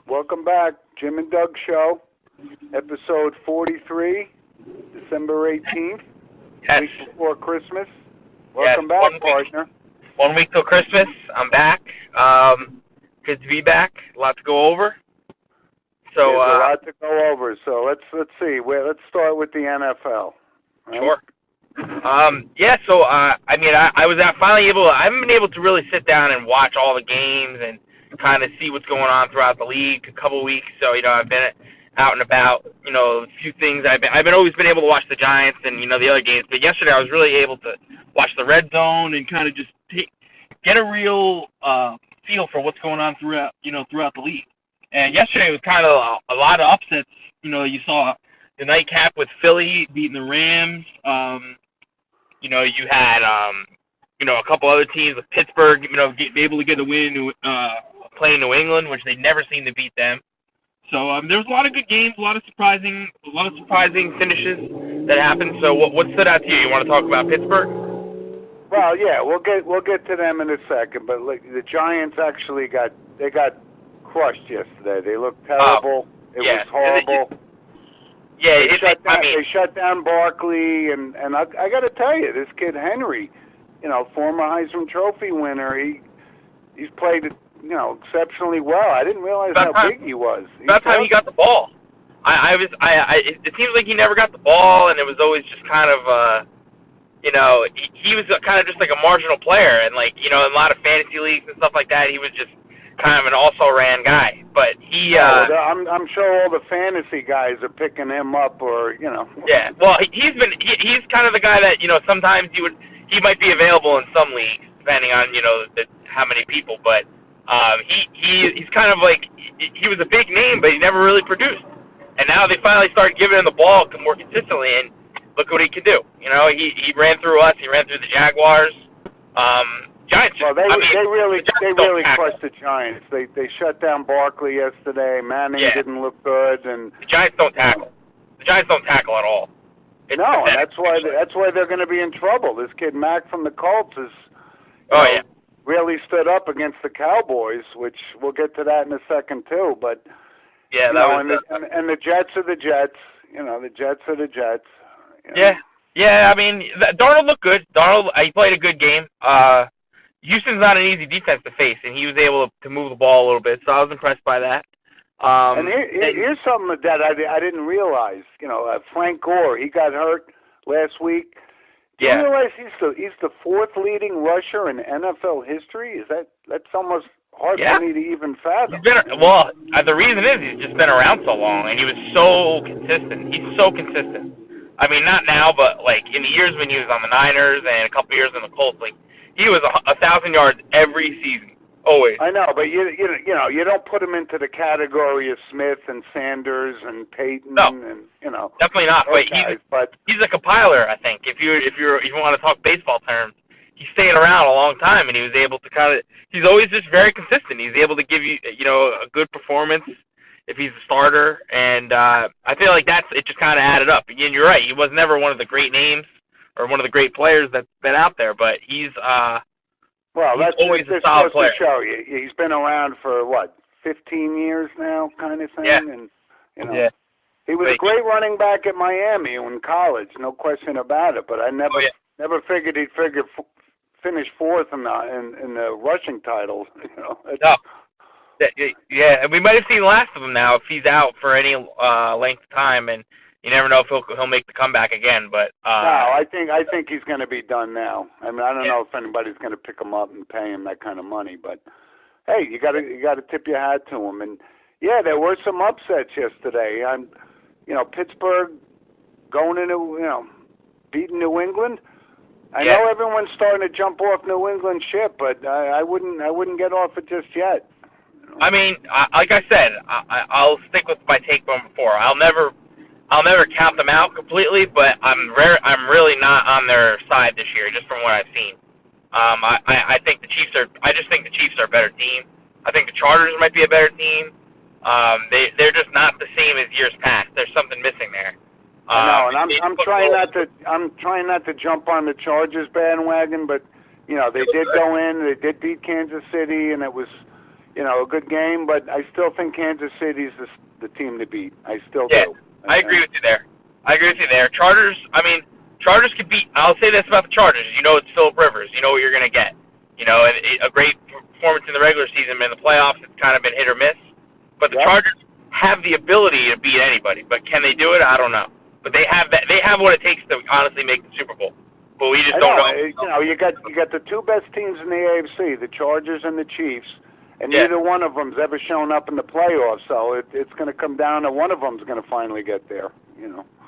Welcome back, Jim and Doug Show, episode 43, December 18th, Yes. week before Christmas. Yes, Welcome back, partner. 1 week till Christmas. I'm back. Good to be back. A lot to go over. So There's a lot to go over. So let's see. Let's start with the NFL. Right? Sure. I was finally able. I haven't been able to really sit down and watch all the games and kind of see what's going on throughout the league. A couple weeks, so I've been out and about. A few things. I've always been able to watch the Giants and the other games. But yesterday, I was really able to watch the Red Zone and kind of just get a real feel for what's going on throughout the league. And yesterday was kind of a lot of upsets. You saw the nightcap with Philly beating the Rams. You had a couple other teams with Pittsburgh, be able to get a win playing New England, which they never seem to beat them. So there was a lot of good games, a lot of surprising finishes that happened. So what stood out to you? You want to talk about Pittsburgh? Well, yeah, we'll get to them in a second. But the Giants actually got crushed yesterday. They looked terrible. It was horrible. They shut down Barkley, and I got to tell you, this kid Henry, former Heisman Trophy winner, he's played exceptionally well. I didn't realize how big he was. About time he got the ball. It seems like he never got the ball, and it was always just kind of he was kind of just like a marginal player, and in a lot of fantasy leagues and stuff like that, he was just kind of an also-ran guy, but he. I'm sure all the fantasy guys are picking him up, or Yeah, well, he's kind of the guy that sometimes he might be available in some leagues depending on how many people, but he's kind of like he was a big name, but he never really produced, and now they finally started giving him the ball more consistently, and look what he can do. He ran through us, he ran through the Jaguars. Giants. Well, they really crushed the Giants. They shut down Barkley yesterday. Manning didn't look good, and the Giants don't tackle. The Giants don't tackle at all. And that's why they're going to be in trouble. This kid Mack from the Colts is really stood up against the Cowboys, which we'll get to that in a second too. But and the Jets are the Jets. The Jets are the Jets. Yeah. I mean, Darnold looked good. He played a good game. Houston's not an easy defense to face, and he was able to move the ball a little bit, so I was impressed by that. And here's something that I didn't realize. Frank Gore, he got hurt last week. Do you realize he's the fourth leading rusher in NFL history? That's almost hard for me to even fathom. The reason is he's just been around so long, and he was so consistent. He's so consistent. I mean, not now, but in the years when he was on the Niners and a couple years in the Colts, he was 1,000 yards every season, always. I know, but you don't put him into the category of Smith and Sanders and Peyton. No, and definitely not. But he's a compiler, I think. If you want to talk baseball terms, he stayed around a long time, and he was able to he's always just very consistent. He's able to give you a good performance if he's a starter, and I feel like it just kind of added up. Again, you're right. He was never one of the great names or one of the great players that's been out there, but he's that's always a solid player. To show you. He's been around for 15 years now, kind of thing, and he was a great running back at Miami in college, no question about it. But I never figured he'd finish fourth in the rushing title. No. Yeah, and we might have seen last of him now if he's out for any length of time, and you never know if he'll make the comeback again. But no, I think he's going to be done now. I mean, I don't know if anybody's going to pick him up and pay him that kind of money, but hey, you got to tip your hat to him. And there were some upsets yesterday. Pittsburgh going into beating New England. I know everyone's starting to jump off New England's ship, but I wouldn't get off it just yet. I mean, like I said, I'll stick with my take from before. I'll never count them out completely, but I'm really not on their side this year, just from what I've seen. I think the Chiefs are. I just think the Chiefs are a better team. I think the Chargers might be a better team. They're just not the same as years past. There's something missing there. No, and I'm trying not to jump on the Chargers bandwagon, but they did go in, they did beat Kansas City, and it was a good game, but I still think Kansas City's the team to beat. I still do. I agree with you there. Chargers, Chargers could beat. I'll say this about the Chargers. It's Phillip Rivers. You know what you're going to get. And a great performance in the regular season. In the playoffs, it's kind of been hit or miss. But the Chargers have the ability to beat anybody. But can they do it? I don't know. But they have that. They have what it takes to honestly make the Super Bowl. But we just don't know. You got the two best teams in the AFC, the Chargers and the Chiefs, and neither one of them's ever shown up in the playoffs. So it's going to come down to one of them's going to finally get there.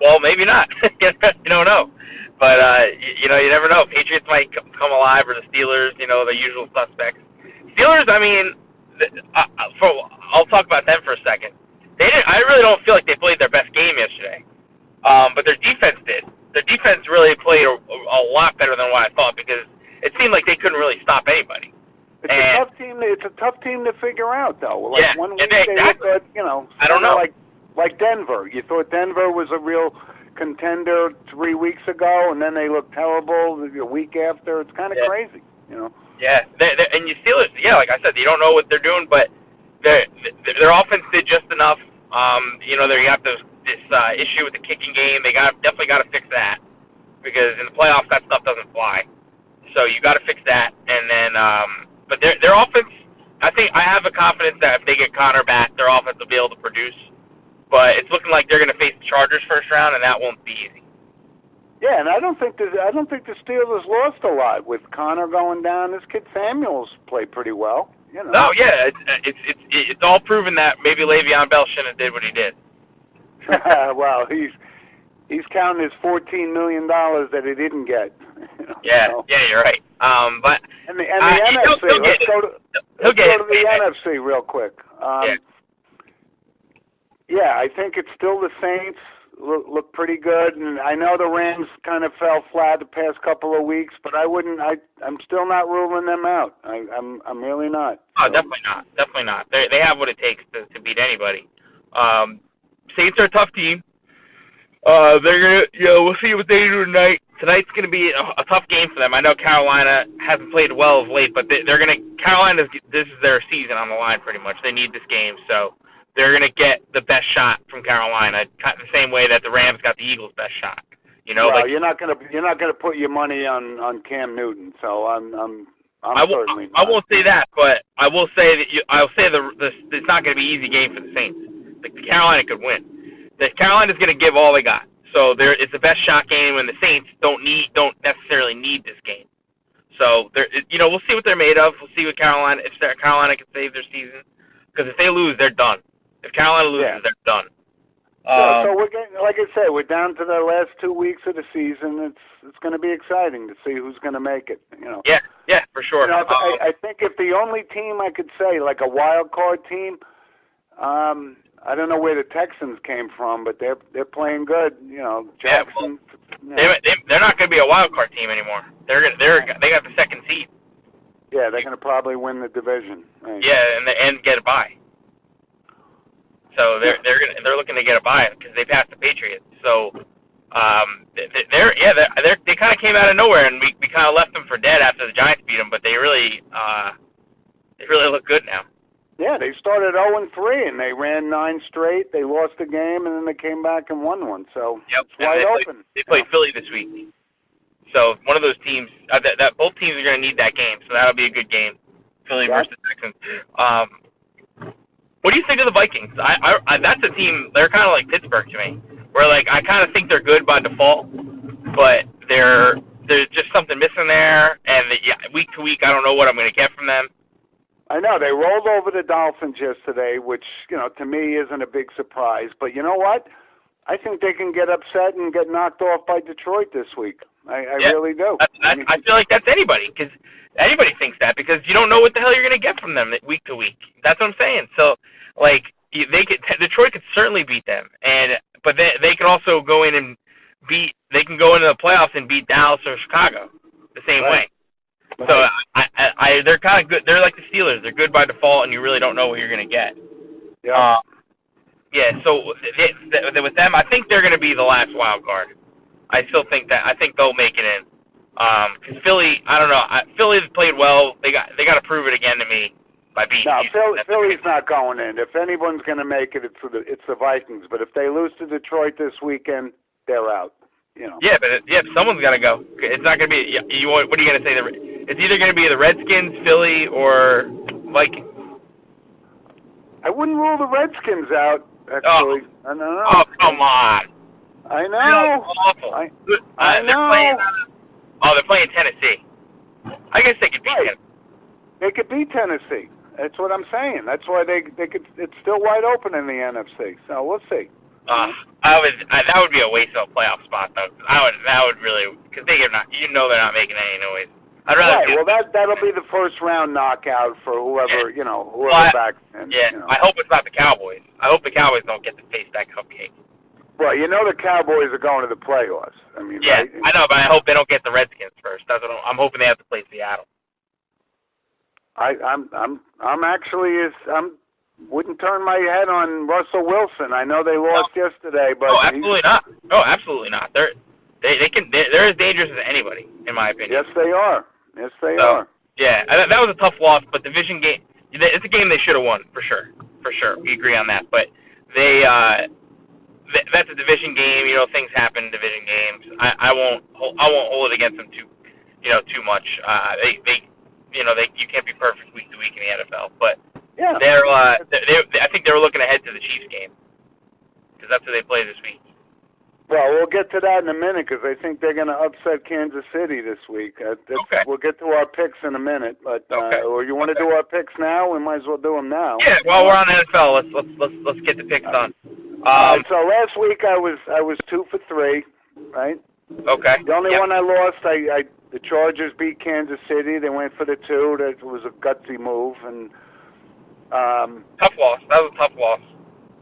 Well, maybe not. You don't know. But you never know. Patriots might come alive, or the Steelers. The usual suspects. Steelers. I'll talk about them for a second. I really don't feel like they played their best game yesterday. But their defense did. Their defense really played a lot better than what I thought, because it seemed like they couldn't really stop anybody. It's a tough team. It's a tough team to figure out, though. Like one week they look good, I don't know. Like Denver. You thought Denver was a real contender 3 weeks ago, and then they looked terrible the week after. It's kind of crazy, Yeah, and you Steelers. Yeah, like I said, you don't know what they're doing, but their offense did just enough. They got this issue with the kicking game. They definitely got to fix that, because in the playoffs that stuff doesn't fly. So you got to fix that, and then but their offense, I think I have a confidence that if they get Connor back, their offense will be able to produce. But it's looking like they're going to face the Chargers first round, and that won't be easy. Yeah, and I don't think the Steelers lost a lot with Connor going down. This kid Samuels played pretty well. No, yeah, it's all proven that maybe Le'Veon Bell shouldn't have did what he did. Well, he's counting his $14 million that he didn't get. Yeah, you're right. But and the NFC. Let's go to the NFC real quick. Yeah, I think it's still the Saints look pretty good, and I know the Rams kind of fell flat the past couple of weeks, but I'm still not ruling them out. I'm really not. Oh, definitely not. They have what it takes to beat anybody. Saints are a tough team. They're gonna, we'll see what they do tonight. Tonight's gonna be a tough game for them. I know Carolina hasn't played well of late, but Carolina, this is their season on the line pretty much. They need this game, so they're going to get the best shot from Carolina, the same way that the Rams got the Eagles' best shot. Well, you're not going to put your money on Cam Newton, so I'm certainly not. I won't say that, but I will say that I'll say it's not going to be an easy game for the Saints. Carolina could win. Carolina's going to give all they got, so it's the best shot game, and the Saints don't necessarily need this game. So we'll see what they're made of. We'll see what Carolina can save their season, because if they lose, they're done. If Carolina loses, they're done. So we're getting, like I said, we're down to the last 2 weeks of the season. It's going to be exciting to see who's going to make it. Yeah, for sure. I think if the only team I could say, like a wild card team, I don't know where the Texans came from, but they're playing good. Jackson. They're not going to be a wild card team anymore. They got the second seed. Yeah, they're going to probably win the division. Right? Yeah, and get a bye. So they're looking to get a bye because they passed the Patriots. So they kind of came out of nowhere, and we kind of left them for dead after the Giants beat them. But they really look good now. Yeah, they started 0-3 and they ran 9 straight. They lost a game and then they came back and won one. So it's wide open. They play Philly this week. So one of those teams that both teams are going to need that game. So that'll be a good game, Philly versus Texans. What do you think of the Vikings? That's a team. They're kind of like Pittsburgh to me, where I kind of think they're good by default, but there's just something missing there. And week to week, I don't know what I'm going to get from them. I know they rolled over the Dolphins yesterday, which to me isn't a big surprise. But you know what? I think they can get upset and get knocked off by Detroit this week. I really do. I feel like that's anybody, because anybody thinks that, because you don't know what the hell you're going to get from them week to week. That's what I'm saying. So, Detroit could certainly beat them, but they could also go in and they can go into the playoffs and beat Dallas or Chicago the same way. Right. So they're kind of good. They're like the Steelers. They're good by default, and you really don't know what you're going to get. Yeah. So with them, I think they're going to be the last wild card. I still think that. I think they'll make it in. Because Philly, I don't know. Philly played well. They got to prove it again to me. by beating No, Houston. Philly's not going in. If anyone's going to make it, it's the Vikings. But if they lose to Detroit this weekend, they're out. You know. Yeah, but someone's got to go. It's not going to be. What are you going to say? It's either going to be the Redskins, Philly, or Vikings. I wouldn't rule the Redskins out. Actually, oh. I don't know. Oh, come on. I know. Awful. I know. They're playing Tennessee. I guess they could beat Tennessee. They could beat Tennessee. That's what I'm saying. That's why they could. It's still wide open in the NFC. So we'll see. That would be a waste of a playoff spot though. That would really, because they're not making any noise. I'd rather. Right. Well, that'll be the first round knockout for whoever back. I hope it's not the Cowboys. I hope the Cowboys don't get to face that cupcake. Well, the Cowboys are going to the playoffs. I mean, yeah, right? I know, but I hope they don't get the Redskins first. That's what I'm hoping they have to play Seattle. I'm wouldn't turn my head on Russell Wilson. I know they lost yesterday, but absolutely not. No, absolutely not. They're as dangerous as anybody, in my opinion. Yes, they are. Yes, they are. Yeah, that was a tough loss, but division game. It's a game they should have won for sure. For sure, we agree on that. But that's a division game. Things happen in division games. I won't hold it against them too much. You can't be perfect week to week in the NFL, but. Yeah. I think they were looking ahead to the Chiefs game because that's who they play this week. Well, we'll get to that in a minute because I think they're going to upset Kansas City this week. Okay. We'll get to our picks in a minute, but or you want to do our picks now? We might as well do them now. Yeah. While we're on NFL, let's get the picks done. So last week I was 2 for 3, right? Okay. The only one I lost, the Chargers beat Kansas City. They went for the 2. That was a gutsy move and. Tough loss. That was a tough loss.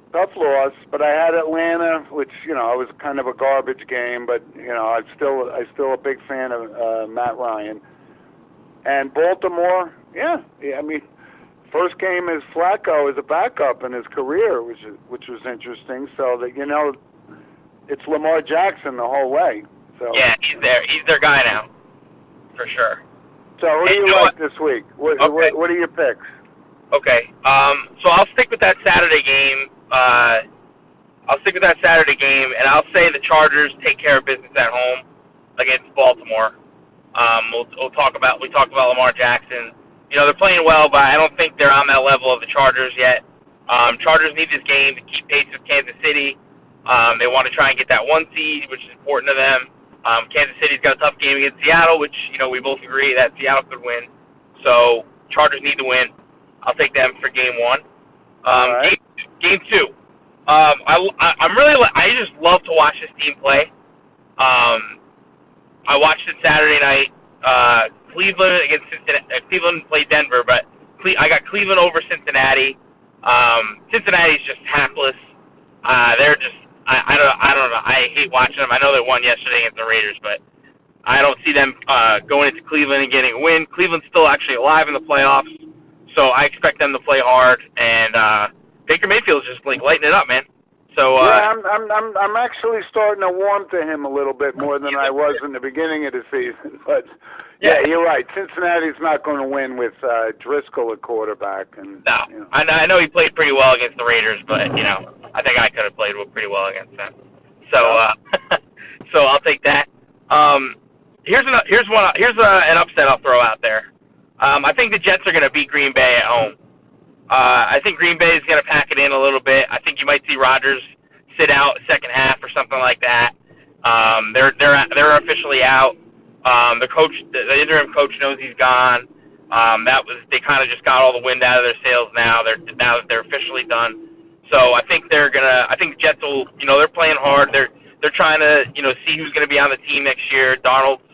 Tough loss, but I had Atlanta, which it was kind of a garbage game, but I'm still a big fan of Matt Ryan. And Baltimore, I mean, first game is Flacco as a backup in his career, which was interesting. So that it's Lamar Jackson the whole way. So yeah, he's their guy now, for sure. So who do you like this week? What are your picks? Okay, so I'll stick with that Saturday game. And I'll say the Chargers take care of business at home against Baltimore. We talked about Lamar Jackson. They're playing well, but I don't think they're on that level of the Chargers yet. Chargers need this game to keep pace with Kansas City. They want to try and get that 1 seed, which is important to them. Kansas City's got a tough game against Seattle, which we both agree that Seattle could win. So Chargers need to win. I'll take them for game 1. Right. Game 2. I just love to watch this team play. I watched it Saturday night. Cleveland against Cincinnati. Cleveland played Denver, but I got Cleveland over Cincinnati. Cincinnati's just hapless. They're just I don't know. I hate watching them. I know they won yesterday against the Raiders, but I don't see them going into Cleveland and getting a win. Cleveland's still actually alive in the playoffs. So I expect them to play hard, and Baker Mayfield's just lighting it up, man. So I'm actually starting to warm to him a little bit more than I was in the beginning of the season. But yeah, you're right. Cincinnati's not going to win with Driscoll at quarterback. And no, I know he played pretty well against the Raiders, but I think I could have played pretty well against them. So so I'll take that. Here's an upset I'll throw out there. I think the Jets are going to beat Green Bay at home. I think Green Bay is going to pack it in a little bit. I think you might see Rodgers sit out second half or something like that. They're officially out. The interim coach knows he's gone. They kind of just got all the wind out of their sails now. They're officially done. So I think the Jets will. They're playing hard. They're trying to see who's going to be on the team next year. Darnold's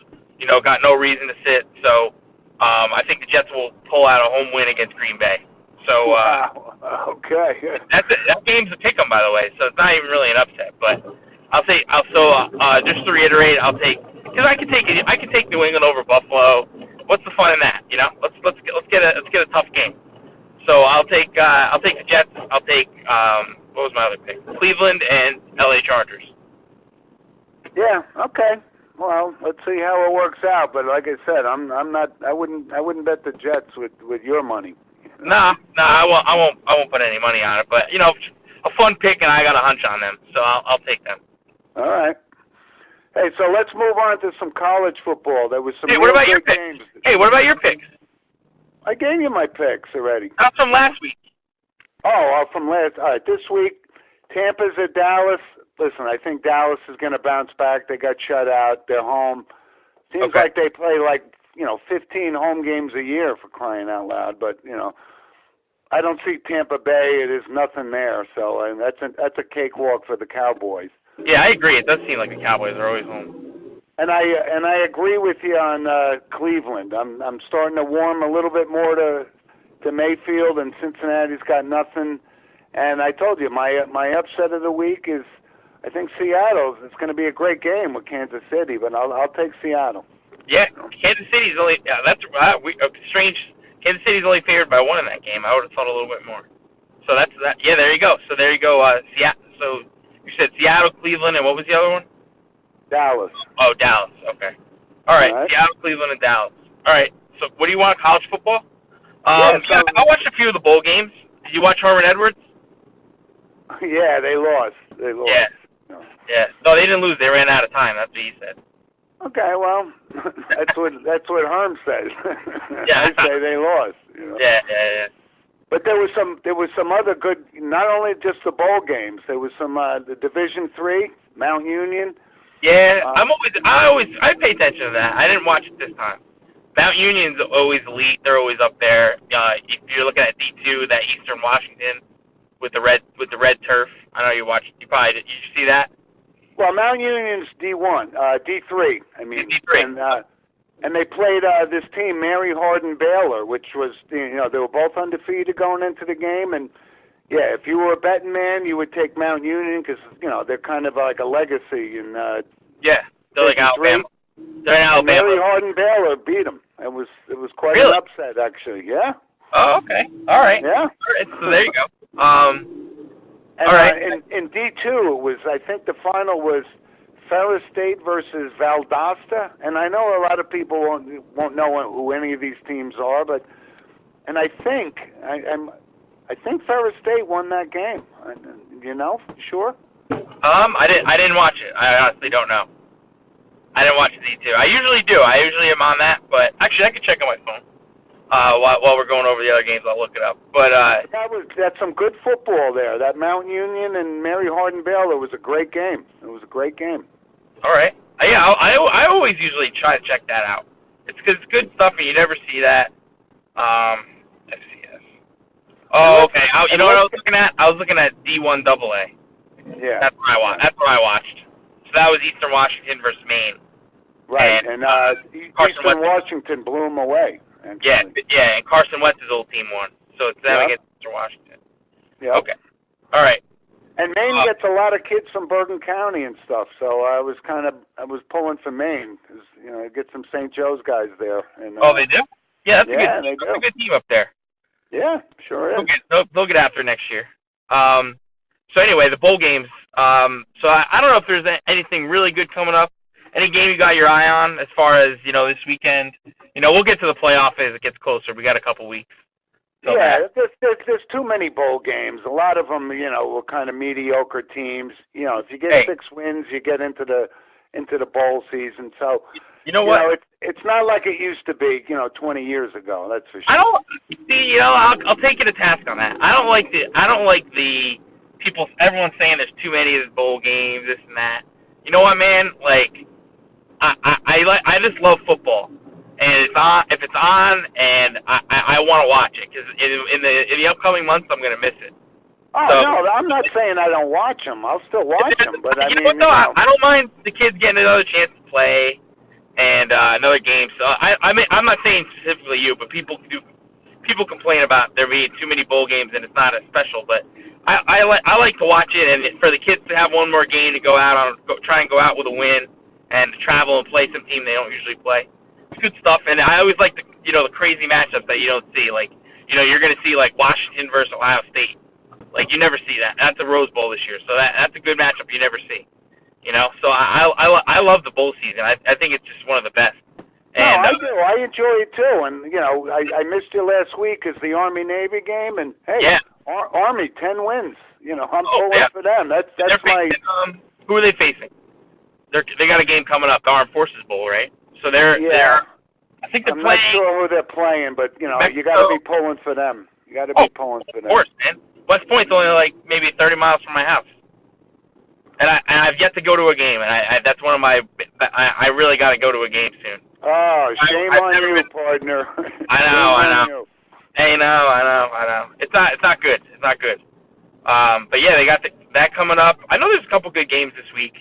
got no reason to sit. So. I think the Jets will pull out a home win against Green Bay. So, wow. Okay. That game's a pick 'em, by the way, so it's not even really an upset. But just to reiterate, because I can take New England over Buffalo. What's the fun in that? Let's get a tough game. So I'll take the Jets. I'll take what was my other pick? Cleveland and LA Chargers. Yeah. Okay. Well, let's see how it works out. But like I said, I wouldn't bet the Jets with your money. Nah, I won't put any money on it. But a fun pick, and I got a hunch on them, so I'll take them. All right. Hey, so let's move on to some college football. There was some. Hey, what about your picks? Hey, what about your picks? I gave you my picks already. That's from last week. Oh, from last. All right, this week, Tampa's at Dallas. Listen, I think Dallas is going to bounce back. They got shut out. They're home. Seems like they play 15 home games a year, for crying out loud. But I don't see Tampa Bay. It is nothing there. So that's a cakewalk for the Cowboys. Yeah, I agree. It does seem like the Cowboys are always home. And I agree with you on Cleveland. I'm starting to warm a little bit more to Mayfield, and Cincinnati's got nothing. And I told you my upset of the week is I think Seattle. It's going to be a great game with Kansas City, but I'll take Seattle. Yeah, Kansas City's only that's strange. Kansas City's only favored by 1 in that game. I would have thought a little bit more. So that's that. Yeah, there you go. So there you go. Seattle. So you said Seattle, Cleveland, and what was the other one? Dallas. Oh, Dallas. Okay. All right. Seattle, Cleveland, and Dallas. All right. So what do you want? College football? I watched a few of the bowl games. Did you watch Herman Edwards? Yeah, they lost. Yeah. No. Yeah. No, they didn't lose. They ran out of time. That's what he said. Okay, well, that's what Herm says. Yeah. I say they lost. Yeah. But there was some other good. Not only just the bowl games. There was some the Division III, Mount Union. Yeah, I pay attention to that. I didn't watch it this time. Mount Union's always elite. They're always up there. If you're looking at D2, that Eastern Washington with the red turf. I know you watched. You probably did. You see that? Well, Mount Union's D1, D3. I mean, D3. And they played this team, Mary Hardin Baylor, which was, they were both undefeated going into the game. And, yeah, if you were a betting man, you would take Mount Union because, they're kind of like a legacy. And yeah, they're like Alabama. They're in Alabama. Mary Hardin Baylor beat them. It was quite an upset, actually. Yeah. Oh, okay. All right. Yeah. All right. So there you go. And, all right. In D2, it was, I think the final was Ferris State versus Valdosta, and I know a lot of people won't know who any of these teams are, but I think Ferris State won that game. Sure? I didn't watch it. I honestly don't know. I didn't watch D2. I usually do. I usually am on that, but actually I could check on my phone. While we're going over the other games, I'll look it up. But that's some good football there. That Mount Union and Mary Hardin Baylor was a great game. It was a great game. All right. Yeah, I always usually try to check that out. It's because it's good stuff and you never see that. FCS. Oh, okay. You know what I was looking at? I was looking at D1 AA. Yeah. That's what I watched. So that was Eastern Washington versus Maine. Right. And Eastern Washington blew them away. Actually. Yeah, and Carson Wentz's old team won. So it's them against Eastern Washington. Yeah. Okay. All right. And Maine gets a lot of kids from Bergen County and stuff, so I was pulling for Maine because it gets some St. Joe's guys there. And, they do? Yeah, that's a good team up there. Yeah, sure is. They'll get after next year. So anyway, the bowl games. So I don't know if there's anything really good coming up. Any game you got your eye on as far as this weekend? We'll get to the playoff as it gets closer. We got a couple weeks. So there's too many bowl games. A lot of them, were kind of mediocre teams. If you get 6 wins, you get into the bowl season. So you know what? It's not like it used to be, 20 years ago. That's for sure. I don't see. I'll take you to task on that. I don't like the people. Everyone's saying there's too many of the bowl games, this and that. You know what, man? Like, I just love football. And if it's on, and I want to watch it because in the upcoming months I'm gonna miss it. Oh no, I'm not saying I don't watch them. I'll still watch them, but I don't mind the kids getting another chance to play and another game. So I'm not saying specifically you, but people complain about there being too many bowl games and it's not as special. But I like to watch it, and for the kids to have one more game to try and go out with a win and to travel and play some team they don't usually play. It's good stuff, and I always like the crazy matchups that you don't see. Like, you're going to see like Washington versus Ohio State. Like, you never see that. That's a Rose Bowl this year, so that's a good matchup you never see. So I love the bowl season. I think it's just one of the best. And, I do. I enjoy it too. And I missed you last week because the Army Navy game. And hey, yeah. Army 10 wins. I'm pulling for them. That's my. Who are they facing? They got a game coming up, the Armed Forces Bowl, right? So they're. I think they're I'm playing. not sure who they're playing, but you got to be pulling for them. You got to be pulling for them. Of course, man. West Point's only like maybe 30 miles from my house, and I've yet to go to a game, and that's one of my. I really got to go to a game soon. Oh, shame on you, partner. I know. Hey, I know. It's not good. It's not good. But yeah, they got that coming up. I know there's a couple good games this week.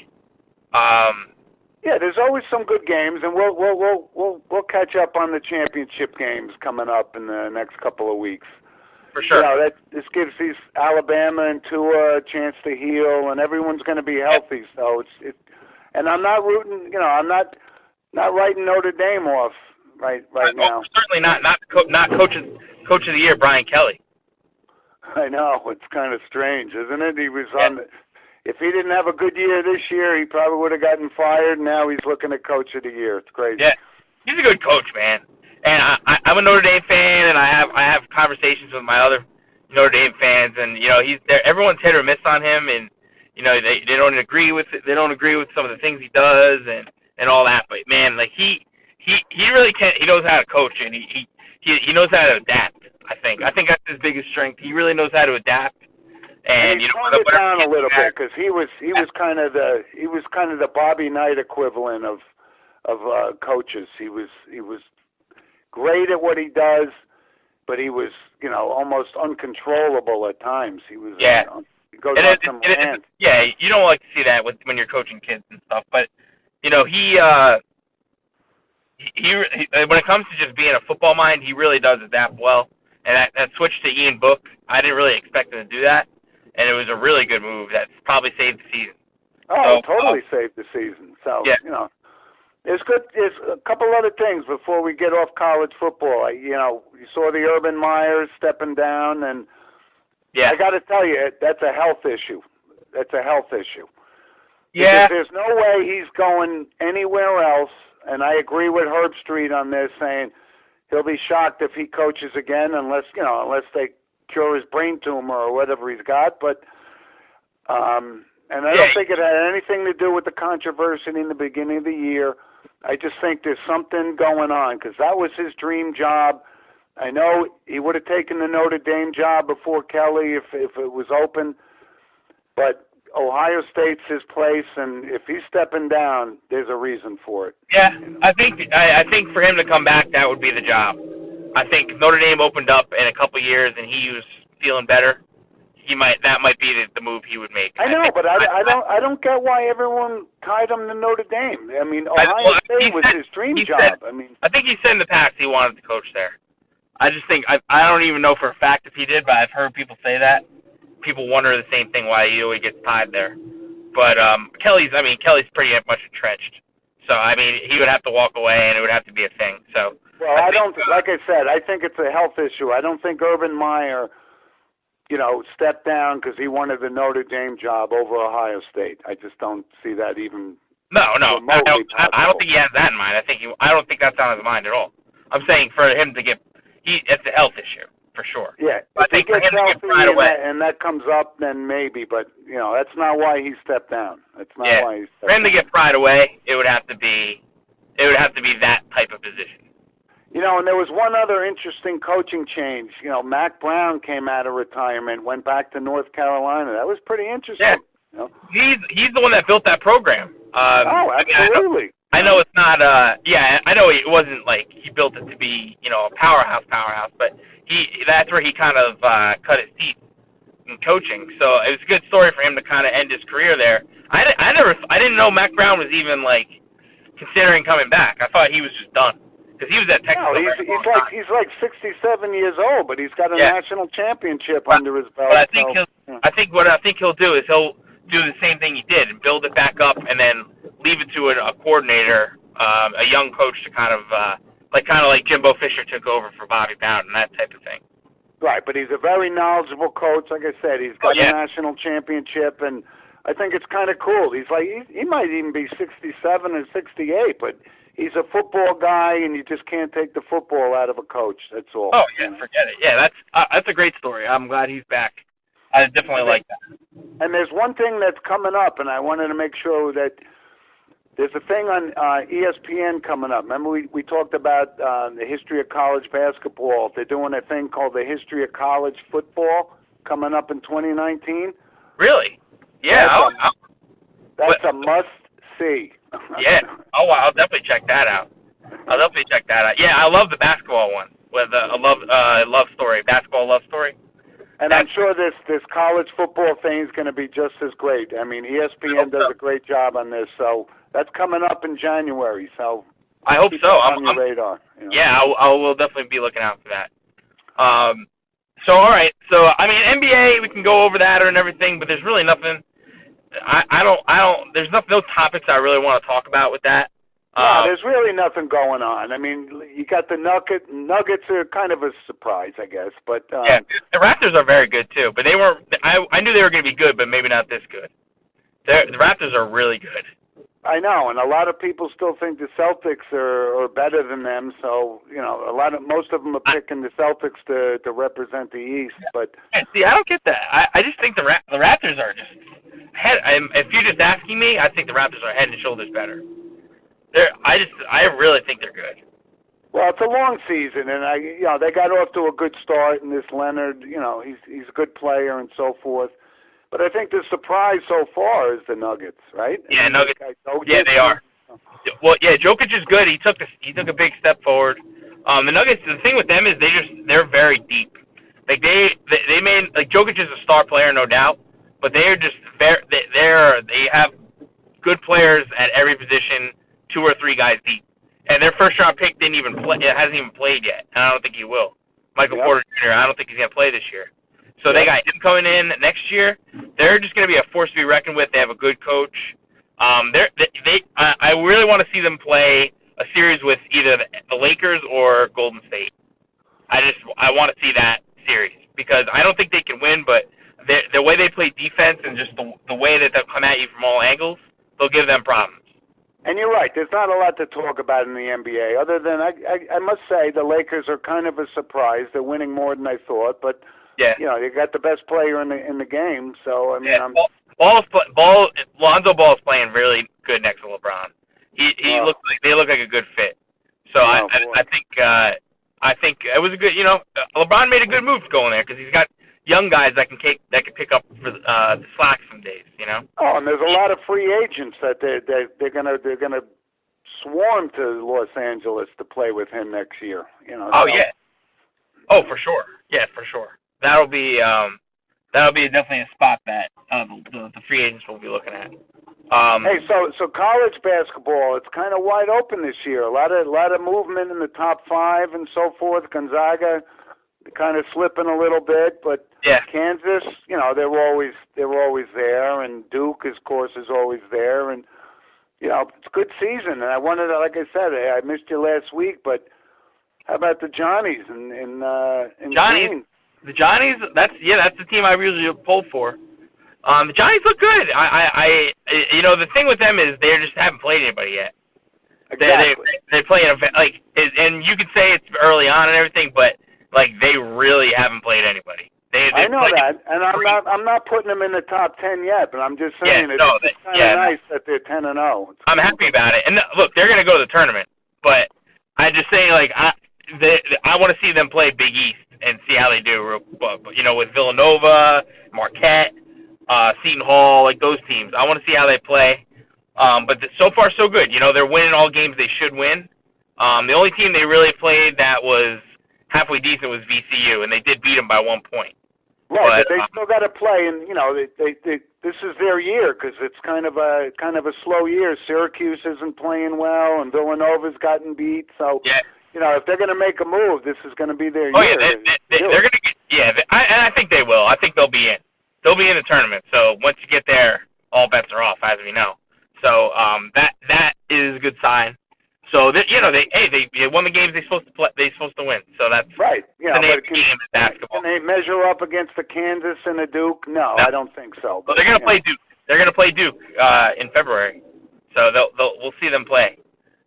Yeah, there's always some good games, and we'll catch up on the championship games coming up in the next couple of weeks. For sure. This gives these Alabama and Tua a chance to heal, and everyone's going to be healthy. So and I'm not rooting. I'm not writing Notre Dame off right now. Certainly not coach of the year, Brian Kelly. I know, it's kind of strange, isn't it? He was on. If he didn't have a good year this year, he probably would have gotten fired. Now he's looking at coach of the year. It's crazy. Yeah, he's a good coach, man. And I'm a Notre Dame fan, and I have conversations with my other Notre Dame fans, and he's there. Everyone's hit or miss on him, and they don't agree with it. They don't agree with some of the things he does, and all that. But man, like he really can. He knows how to coach, and he knows how to adapt. I think that's his biggest strength. He really knows how to adapt. And he toned it down a little bit because he was kind of the Bobby Knight equivalent of coaches. He was great at what he does, but he was almost uncontrollable at times. He was he goes on some rants. Yeah, you don't like to see that when you're coaching kids and stuff. But he when it comes to just being a football mind, he really does adapt well. And that switch to Ian Book, I didn't really expect him to do that. And it was a really good move that probably saved the season. Oh, totally saved the season. So, there's a couple other things before we get off college football. You saw the Urban Meyers stepping down, and I got to tell you, that's a health issue. Yeah. Because there's no way he's going anywhere else, and I agree with Herb Street on this, saying he'll be shocked if he coaches again unless they cure his brain tumor or whatever he's got, but and I don't think it had anything to do with the controversy in the beginning of the year. I just think there's something going on because that was his dream job. I know he would have taken the Notre Dame job before Kelly if it was open, but Ohio State's his place, and if he's stepping down, there's a reason for it. Yeah, I think for him to come back, that would be the job. I think Notre Dame opened up in a couple years, and he was feeling better. That might be the move he would make. I know, but I don't get why everyone tied him to Notre Dame. I mean, Ohio State was his dream job. I think he said in the past he wanted to coach there. I just think I don't even know for a fact if he did, but I've heard people say that. People wonder the same thing why he always gets tied there. But Kelly's pretty much entrenched. So he would have to walk away, and it would have to be a thing. So. Well, I don't. Like I said, I think it's a health issue. I don't think Urban Meyer, stepped down because he wanted the Notre Dame job over Ohio State. I just don't see that even. No. I don't think he has that in mind. I don't think that's on his mind at all. I'm saying for him to it's a health issue for sure. Yeah, I think for him to get right away, and that comes up, then maybe. But that's not why he stepped down. That's not why he stepped down. For him to get pried away, it would have to be that type of position. And there was one other interesting coaching change. Mac Brown came out of retirement, went back to North Carolina. That was pretty interesting. Yeah. He's the one that built that program. Absolutely. I know it's not. I know it wasn't like he built it to be a powerhouse, but that's where he kind of cut his teeth in coaching. So it was a good story for him to kind of end his career there. I didn't know Mac Brown was even like considering coming back. I thought he was just done. Because he was at Texas. No, he's like 67 years old, but he's got a national championship under his belt. But I think what he'll do is he'll do the same thing he did and build it back up, and then leave it to a coordinator, a young coach to kind of like Jimbo Fisher took over for Bobby Bowden, that type of thing. Right, but he's a very knowledgeable coach. Like I said, he's got a national championship, and I think it's kind of cool. He's like he might even be 67 or 68, but he's a football guy, and you just can't take the football out of a coach. That's all. Oh yeah, forget it. Yeah, that's a great story. I'm glad he's back. I definitely like that. And there's one thing that's coming up, and I wanted to make sure that there's a thing on ESPN coming up. Remember we talked about the history of college basketball. They're doing a thing called the history of college football coming up in 2019. Really? Yeah. That's a must-see. Yeah. Oh, wow. I'll definitely check that out. Yeah, I love the basketball one with a love story, basketball love story. And I'm sure this college football thing is going to be just as great. I mean, ESPN does a great job on this, so that's coming up in January. So I hope so. On your radar. You know? Yeah, I will definitely be looking out for that. So all right. So I mean, NBA, we can go over that and everything, but there's really nothing. I don't. There's no topics I really want to talk about with that. There's really nothing going on. I mean, you got the Nuggets are kind of a surprise, I guess. But yeah, the Raptors are very good too. But they weren't. I knew they were going to be good, but maybe not this good. The Raptors are really good. I know, and a lot of people still think the Celtics are better than them. So most of them are picking the Celtics to represent the East. But see, I don't get that. I just think the Raptors are just head. If you're just asking me, I think the Raptors are head and shoulders better. I really think they're good. Well, it's a long season, and they got off to a good start. And this Leonard, he's a good player and so forth. But I think the surprise so far is the Nuggets, right? Yeah, Nuggets. Yeah, they are. Well, yeah, Jokic is good. He took a big step forward. The Nuggets. The thing with them is they're very deep. Like they made Jokic is a star player, no doubt. But they're just they have good players at every position, 2 or 3 guys deep. And their first round pick hasn't even played yet, and I don't think he will. Michael Porter Jr. I don't think he's gonna play this year. So they got him coming in next year. They're just going to be a force to be reckoned with. They have a good coach. I really want to see them play a series with either the Lakers or Golden State. I want to see that series because I don't think they can win, but the way they play defense and just the way that they'll come at you from all angles, they'll give them problems. And you're right. There's not a lot to talk about in the NBA other than I must say the Lakers are kind of a surprise. They're winning more than I thought, but. Yeah. You got the best player in the game, so I mean, Lonzo Ball is playing really good next to LeBron. They look like a good fit. So I think it was a good. LeBron made a good move going there because he's got young guys that can pick up for the slack some days. Oh, and there's a lot of free agents that they're gonna swarm to Los Angeles to play with him next year. Oh yeah. Oh, for sure. Yeah, for sure. That'll be definitely a spot that the free agents will be looking at. Hey, so college basketball, it's kind of wide open this year. A lot of movement in the top 5 and so forth. Gonzaga kind of slipping a little bit, but yeah. Kansas, they're always there, and Duke, of course, is always there, and it's a good season. And I wanted to, like I said, I missed you last week, but how about the Johnnies in Johnnies? Queens? The Johnnies, that's the team I usually pull for. The Johnnies look good. The thing with them is they just haven't played anybody yet. Exactly. They play and you could say it's early on and everything, but they really haven't played anybody. I know that, and I'm not putting them in the top 10 yet, but I'm just saying it's kind of nice that they're 10-0. I'm happy about it, and look, they're going to go to the tournament, but I'm just saying I want to see them play Big East and see how they do, with Villanova, Marquette, Seton Hall, those teams. I want to see how they play. But so far, so good. They're winning all games they should win. The only team they really played that was halfway decent was VCU, and they did beat them by 1 point. Right, but they still got to play, and this is their year because it's kind of a slow year. Syracuse isn't playing well, and Villanova's gotten beat, so. Yeah. If they're going to make a move, this is going to be their year. Oh yeah, they're going to get. Yeah, I think they will. I think they'll be in. They'll be in the tournament. So once you get there, all bets are off, as we know. So that is a good sign. So they won the games they're supposed to play. They're supposed to win. So that's right. The name of the game in basketball. Can they measure up against the Kansas and the Duke? No, I don't think so. But they're going to play Duke. They're going to play Duke in February. So we'll see them play.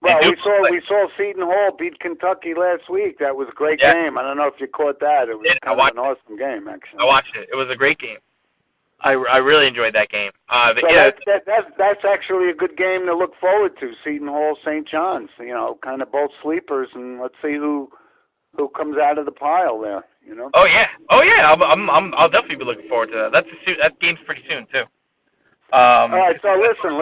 Well, we saw Seton Hall beat Kentucky last week. That was a great game. I don't know if you caught that. It was kind of an awesome game, actually. I watched it. It was a great game. I really enjoyed that game. That's actually a good game to look forward to. Seton Hall, St. John's. Kind of both sleepers, and let's see who comes out of the pile there. Oh yeah. I'll definitely be looking forward to that. That game's pretty soon too. All right. So listen,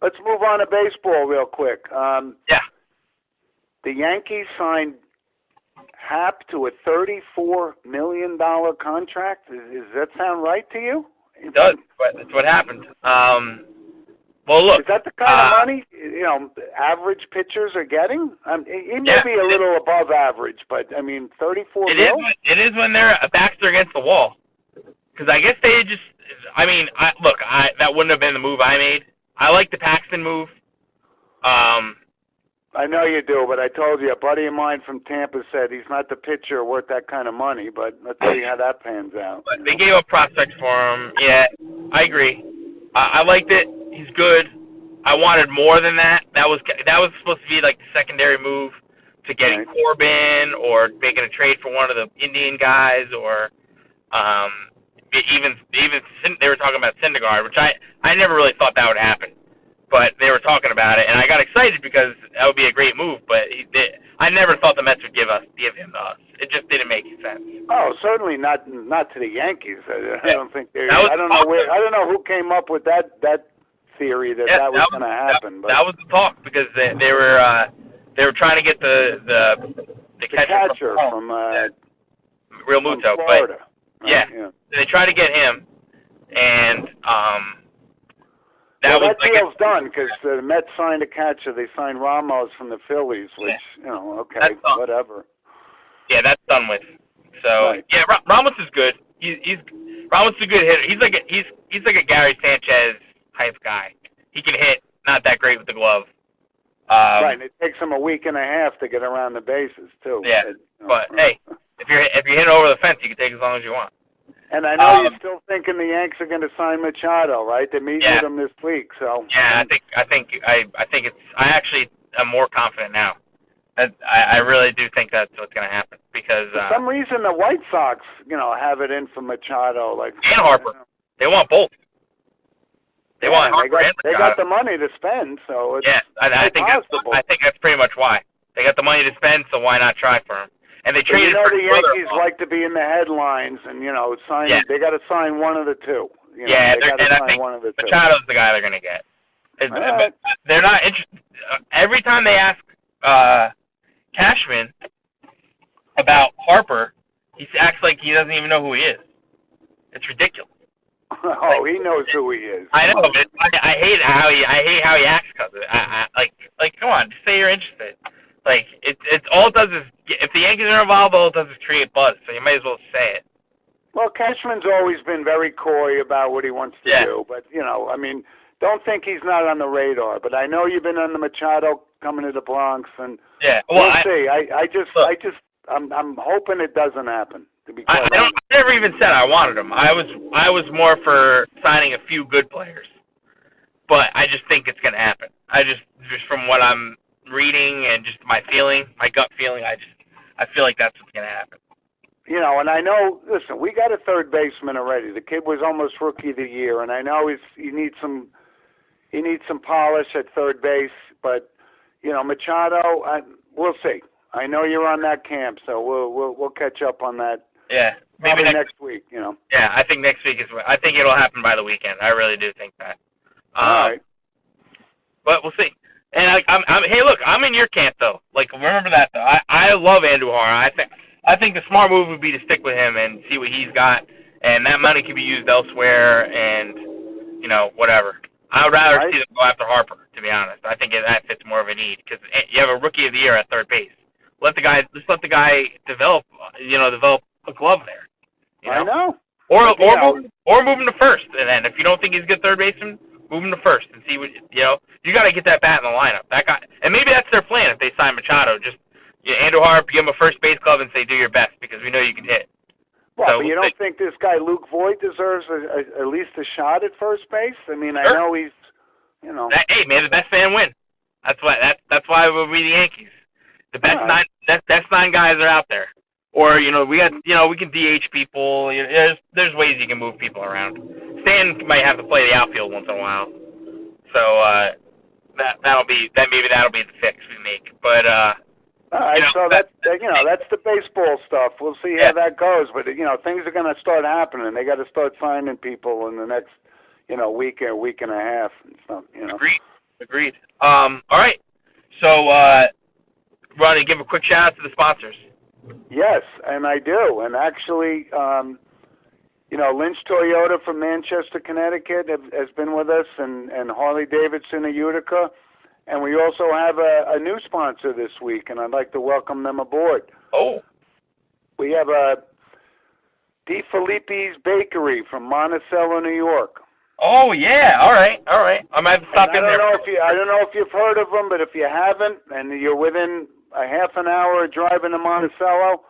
let's move on to baseball real quick. The Yankees signed Happ to a $34 million contract. Does that sound right to you? It does, but that's what happened. Well, look. Is that the kind of money average pitchers are getting? He may be a little above average, but I mean, 34 mil? It is when their backs are against the wall. Because I guess they just. I mean, that wouldn't have been the move I made. I like the Paxton move. I know you do, but I told you, a buddy of mine from Tampa said he's not the pitcher worth that kind of money, but let's see how that pans out. But they gave up prospects for him. Yeah, I agree. I liked it. He's good. I wanted more than that. That was supposed to be like the secondary move to getting Corbin or making a trade for one of the Indian guys or even they were talking about Syndergaard, which I never really thought that would happen. But they were talking about it, and I got excited because that would be a great move. But I never thought the Mets would give him to us. It just didn't make sense. Oh, certainly not to the Yankees. I don't think they. I don't know who came up with that theory that was going to happen. But that was the talk because they were trying to get the catcher from Real Muto, Florida. But they tried to get him, and that deal's done because the Mets signed a catcher. They signed Ramos from the Phillies, which whatever. Yeah, that's done with. So Ramos is good. Ramos is a good hitter. He's like a Gary Sanchez type guy. He can hit, not that great with the glove. Right, and it takes him a week and a half to get around the bases too. Yeah, but hey, if you're hitting over the fence, you can take as long as you want. And I know you're still thinking the Yanks are going to sign Machado, right? They're meeting with him this week, so. Yeah, I think it's. I actually am more confident now. I really do think that's what's going to happen because. For some reason, the White Sox, have it in for Machado, and Harper. They want both. They want Harper and Machado. They got the money to spend, so it's I think that's pretty much why. They got the money to spend, so why not try for him? And they traded for the Yankees like to be in the headlines and, sign. Yeah. They got to sign one of the two. I think Machado's the guy they're going to get. But they're not interested. Every time they ask Cashman about Harper, he acts like he doesn't even know who he is. It's ridiculous. Oh, he knows who he is. I know, but I hate how he acts because of it. Like, come on, just say you're interested. Like, it's all it does is, if the Yankees are involved, all it does is create buzz, so you might as well say it. Well, Cashman's always been very coy about what he wants to do, but, don't think he's not on the radar. But I know you've been on the Machado coming to the Bronx, and we'll see. I'm hoping it doesn't happen, to be quite honest. I never even said I wanted him. I was more for signing a few good players, but I just think it's going to happen. Just from what I'm reading and just my gut feeling, I feel like that's what's going to happen. And I know, listen, we got a third baseman already. The kid was almost rookie of the year, and I know he needs some polish at third base, but Machado, we'll see. I know you're on that camp, so we'll catch up on that. Yeah, maybe next week. Yeah, I think next week I think it'll happen by the weekend. I really do think that. All right. But we'll see. And hey, look, I'm in your camp though. Like, remember that though. I love Andujar. I think the smart move would be to stick with him and see what he's got, and that money could be used elsewhere, and whatever. I would rather see them go after Harper, to be honest. I think that fits more of a need because you have a rookie of the year at third base. Let's let the guy develop a glove there. I know. Or move him to first, and then if you don't think he's a good third baseman, move him to first and see what you got to get that bat in the lineup. That guy, and maybe that's their plan if they sign Machado. Just Andujar, give him a first base glove and say do your best because we know you can hit. Well, but you don't think this guy Luke Voigt deserves at least a shot at first base? I mean, sure. I know he's, Hey, man, the best man win. That's why we'll be the Yankees. The best nine guys are out there. Or we can DH people. There's ways you can move people around. Stan might have to play the outfield once in a while. So that'll be the fix we make. But all right, so that's the baseball stuff. We'll see how that goes. But things are going to start happening. They got to start signing people in the next week and a half. And stuff, Agreed. All right. So Ronnie, give a quick shout out to the sponsors. Yes, and I do. And actually, Lynch Toyota from Manchester, Connecticut has been with us, and Harley Davidson of Utica. And we also have a new sponsor this week, and I'd like to welcome them aboard. Oh. We have a Di Filippi's Bakery from Monticello, New York. Oh, yeah. All right. I might have to stop in there. I don't know if you've heard of them, but if you haven't, and you're within a half an hour driving to Monticello,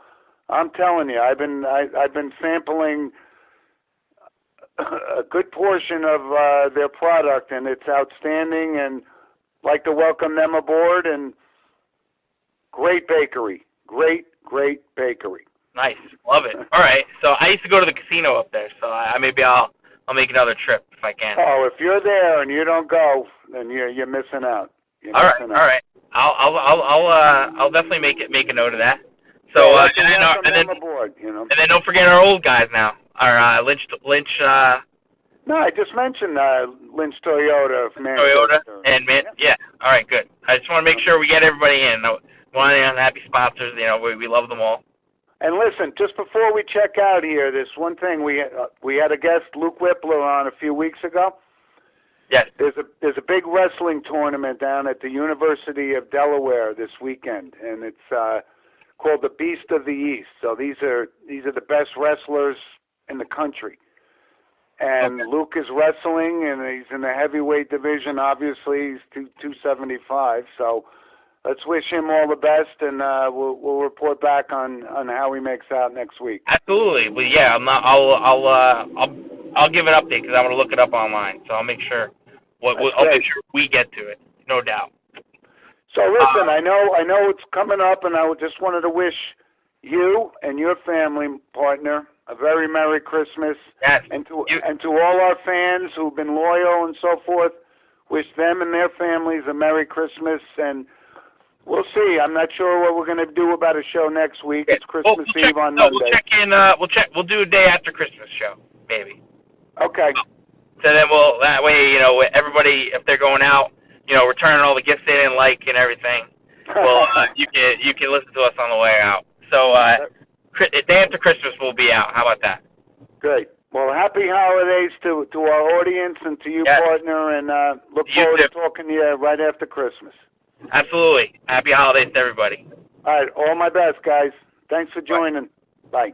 I'm telling you, I've been sampling a good portion of their product, and it's outstanding, and like to welcome them aboard. And great bakery, great bakery. Nice, love it. All right, so I used to go to the casino up there, so maybe I'll make another trip if I can. Oh, if you're there and you don't go, then you're missing out. All right. I'll definitely make a note of that. So and then don't forget our old guys now. Our Lynch. No, I just mentioned Lynch Toyota. And yeah. All right, good. I just want to make sure we get everybody in. One of the unhappy sponsors, we love them all. And listen, just before we check out here, this one thing we had a guest, Luke Whippler, on a few weeks ago. Yes. There's a big wrestling tournament down at the University of Delaware this weekend, and it's called the Beast of the East. So these are the best wrestlers in the country. And okay. Luke is wrestling, and he's in the heavyweight division. Obviously, he's 275. So let's wish him all the best, and we'll report back on how he makes out next week. Absolutely. Well, yeah, I'll give an update because I'm going to look it up online. So I'll make sure. I'll make sure we get to it, no doubt. So listen, I know it's coming up, and I just wanted to wish you and your family partner a very Merry Christmas. Yes. And to all our fans who've been loyal and so forth, wish them and their families a Merry Christmas. And we'll see. I'm not sure what we're going to do about a show next week. It's Christmas Eve on Monday. We'll check in. We'll do a day after Christmas show, maybe. Okay. So then that way, everybody, if they're going out, returning all the gifts they didn't like and everything, well, you can listen to us on the way out. So day after Christmas we'll be out. How about that? Great. Well, happy holidays to our audience and to you, partner, and look forward to talking to you right after Christmas. Absolutely. Happy holidays to everybody. All right. All my best, guys. Thanks for joining. Bye.